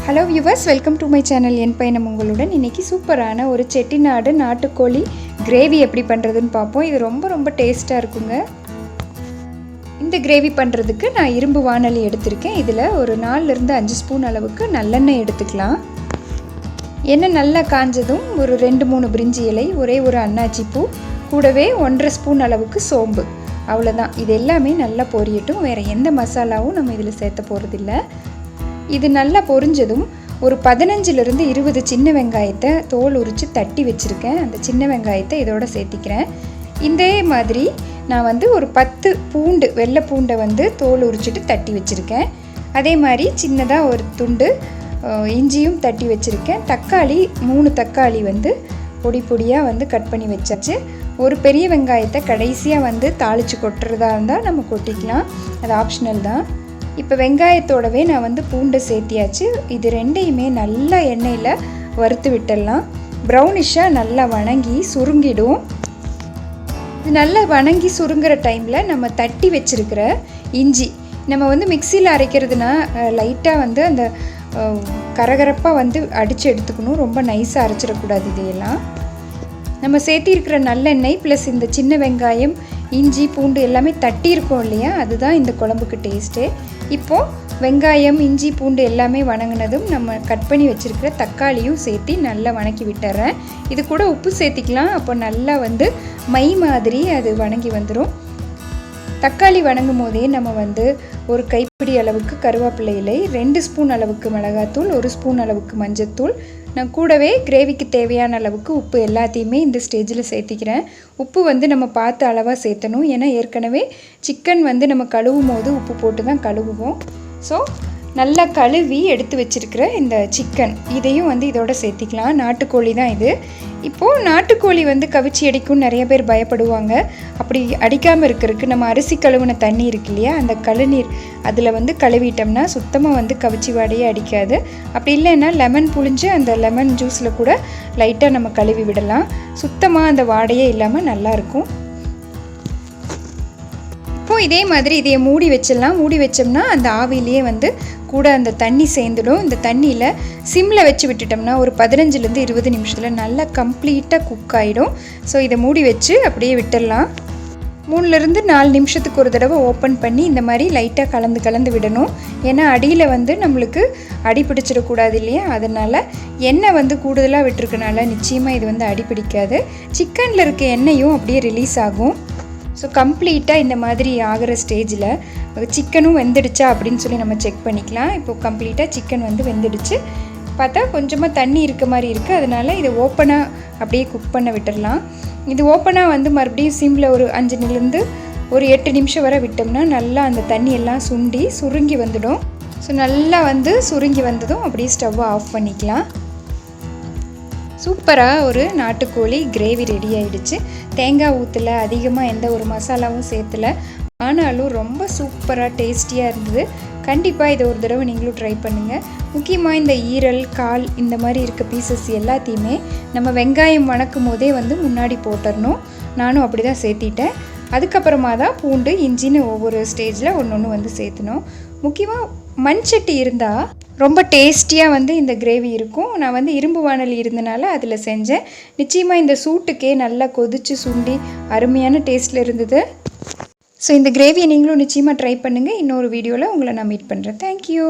Hello viewers, welcome to my channel. என் பயணம் உங்களுடன். இன்றைக்கி சூப்பரான ஒரு செட்டிநாடு நாட்டுக்கோழி கிரேவி எப்படி பண்ணுறதுன்னு பார்ப்போம். இது ரொம்ப டேஸ்ட்டாக இருக்குங்க. இந்த கிரேவி பண்ணுறதுக்கு நான் இரும்பு வாணலி எடுத்திருக்கேன். இதில் ஒரு 4லிருந்து 5 ஸ்பூன் அளவுக்கு நல்லெண்ணெய் எடுத்துக்கலாம். எண்ணெய் நல்லா காஞ்சதும் ஒரு 2-3 பிரிஞ்சி இலை, ஒரே ஒரு அன்னாச்சி பூ, கூடவே 1.5 ஸ்பூன் அளவுக்கு சோம்பு, அவ்வளோதான். இது எல்லாமே நல்லா பொரியட்டும். வேறு எந்த மசாலாவும் நம்ம இதில் சேர்த்த போகிறதில்ல. இது நல்லா பொரிஞ்சதும் ஒரு 15லிருந்து 20 சின்ன வெங்காயத்தை தோல் உரித்து தட்டி வச்சுருக்கேன். அந்த சின்ன வெங்காயத்தை இதோட சேர்த்திக்கிறேன். இதே மாதிரி நான் ஒரு 10 பூண்டு, வெள்ளை பூண்டை தோல் உரிச்சிட்டு தட்டி வச்சுருக்கேன். அதே மாதிரி சின்னதாக ஒரு துண்டு இஞ்சியும் தட்டி வச்சுருக்கேன். தக்காளி 3 தக்காளி பொடி பொடியாக கட் பண்ணி வச்சாச்சு. ஒரு பெரிய வெங்காயத்தை கடைசியாக தாளித்து கொட்டுறதா இருந்தால் நம்ம கொட்டிக்கலாம், அது ஆப்ஷனல் தான். இப்போ வெங்காயத்தோடவே நான் பூண்டை சேர்த்தியாச்சு. இது ரெண்டையுமே நல்லா எண்ணெயில் வறுத்து விட்டுடலாம். ப்ரௌனிஷாக நல்லா வணங்கி சுருங்கிடும். இது நல்லா வணங்கி சுருங்குற டைமில் நம்ம தட்டி வச்சுருக்கிற இஞ்சி, நம்ம மிக்சியில் அரைக்கிறதுனா லைட்டாக அந்த கரகரப்பாக அடித்து எடுத்துக்கணும். ரொம்ப நைஸாக அரைச்சிடக்கூடாது. இதையெல்லாம் நம்ம சேர்த்திருக்கிற நல்லெண்ணெய் ப்ளஸ் இந்த சின்ன வெங்காயம், இஞ்சி, பூண்டு எல்லாமே தட்டியிருக்கோம் இல்லையா, அதுதான் இந்த குழம்புக்கு டேஸ்ட்டே. இப்போது வெங்காயம், இஞ்சி, பூண்டு எல்லாமே வணங்கினதும் நம்ம கட் பண்ணி வச்சுருக்கிற தக்காளியும் சேர்த்து நல்லா வணக்கி விட்டுறேன். இது கூட உப்பு சேர்த்திக்கலாம். அப்போ நல்லா மை மாதிரி அது வணங்கி வந்துடும். தக்காளி வணங்கும் போதே நம்ம ஒரு கைப்பிடி அளவுக்கு கருவேப்பிலை இலை, 2 ஸ்பூன் அளவுக்கு மிளகாத்தூள், 1 ஸ்பூன் அளவுக்கு மஞ்சத்தூள், நான் கூடவே கிரேவிக்கு தேவையான அளவுக்கு உப்பு எல்லாத்தையுமே இந்த ஸ்டேஜில் சேர்த்திக்கிறேன். உப்பு நம்ம பார்த்து அளவாக சேர்த்தணும். ஏன்னா ஏற்கனவே சிக்கன் நம்ம கழுவும் போது உப்பு போட்டு தான் கழுவுவோம். ஸோ நல்லா கழுவி எடுத்து வச்சுருக்கிற இந்த சிக்கன் இதையும் இதோட சேர்த்திக்கலாம். நாட்டுக்கோழி தான் இது. இப்போது நாட்டுக்கோழி கவிச்சி அடிக்கும்னு நிறைய பேர் பயப்படுவாங்க. அப்படி அடிக்காமல் இருக்கிறதுக்கு நம்ம அரிசி கழுவுன தண்ணி இருக்கு இல்லையா, அந்த கழுநீர் அதில் கழுவிட்டோம்னா சுத்தமாக கவிச்சி வாடையே அடிக்காது. அப்படி இல்லைன்னா லெமன் புழிஞ்சு அந்த லெமன் ஜூஸில் கூட லைட்டாக நம்ம கழுவி விடலாம். சுத்தமாக அந்த வாடையே இல்லாமல் நல்லாயிருக்கும். இப்போது இதே மாதிரி இதையை மூடி வச்சிடலாம். மூடி வச்சோம்னா அந்த ஆவிலேயே கூட அந்த தண்ணி சேர்ந்துடும். இந்த தண்ணியில் சிம்மில் வச்சு விட்டுட்டோம்னா ஒரு 15லிருந்து 20 நிமிஷத்தில் நல்லா கம்ப்ளீட்டாக குக் ஆகிடும். ஸோ இதை மூடி வச்சு அப்படியே விட்டுடலாம். 3லிருந்து 4 நிமிஷத்துக்கு ஒரு தடவை ஓப்பன் பண்ணி இந்த மாதிரி லைட்டாக கலந்து விடணும். ஏன்னா அடியில் நம்மளுக்கு அடி பிடிச்சிடக்கூடாது இல்லையா, அதனால் எண்ணெய் கூடுதலாக விட்டுருக்கனால நிச்சயமாக இது அடி பிடிக்காது. சிக்கனில் இருக்க எண்ணெயும் அப்படியே ரிலீஸ் ஆகும். ஸோ கம்ப்ளீட்டாக இந்த மாதிரி ஆகிற ஸ்டேஜில் சிக்கனும் வெந்துடுச்சா அப்படின்னு சொல்லி நம்ம செக் பண்ணிக்கலாம். இப்போது கம்ப்ளீட்டாக சிக்கன் வெந்துடுச்சு. பார்த்தா கொஞ்சமாக தண்ணி இருக்க மாதிரி இருக்குது. அதனால் இதை ஓப்பனாக அப்படியே குக் பண்ண விட்டுடலாம். இது ஓப்பனாக மறுபடியும் சிம்மில் ஒரு 5லிருந்து ஒரு 8 நிமிஷம் வரை விட்டோம்னா நல்லா அந்த தண்ணி எல்லாம் சுருங்கி வந்துடும். ஸோ நல்லா சுருங்கி வந்ததும் அப்படியே ஸ்டவ்வை ஆஃப் பண்ணிக்கலாம். சூப்பராக ஒரு நாட்டுக்கோழி கிரேவி ரெடி ஆகிடுச்சு. தேங்காய் ஊற்றலை, அதிகமாக எந்த ஒரு மசாலாவும் சேர்த்தலை, ஆனாலும் ரொம்ப சூப்பராக டேஸ்டியாக இருந்தது. கண்டிப்பாக இதை ஒரு தடவை நீங்களும் ட்ரை பண்ணுங்கள். முக்கியமாக இந்த ஈரல், கால் இந்த மாதிரி இருக்க பீசஸ் எல்லாத்தையுமே நம்ம வெங்காயம் வணக்கும் போதே முன்னாடி போட்டுடணும். நானும் அப்படி தான் சேர்த்திட்டேன். அதுக்கப்புறமா தான் பூண்டு, இஞ்சின்னு ஒவ்வொரு ஸ்டேஜில் ஒன்று சேர்த்தணும். முக்கியமாக மண் சட்டி இருந்தால் ரொம்ப டேஸ்டியாக இந்த கிரேவி இருக்கும். நான் இரும்பு வாணலி இருந்தனால அதில் செஞ்சேன். நிச்சயமாக இந்த சூட்டுக்கே நல்லா கொதித்து சுண்டி அருமையான டேஸ்ட்டில் இருந்தது. ஸோ இந்த கிரேவியை நீங்களும் நிச்சயமாக ட்ரை பண்ணுங்கள். இன்னொரு வீடியோவில் உங்களை நான் மீட் பண்ணுறேன். தேங்க்யூ.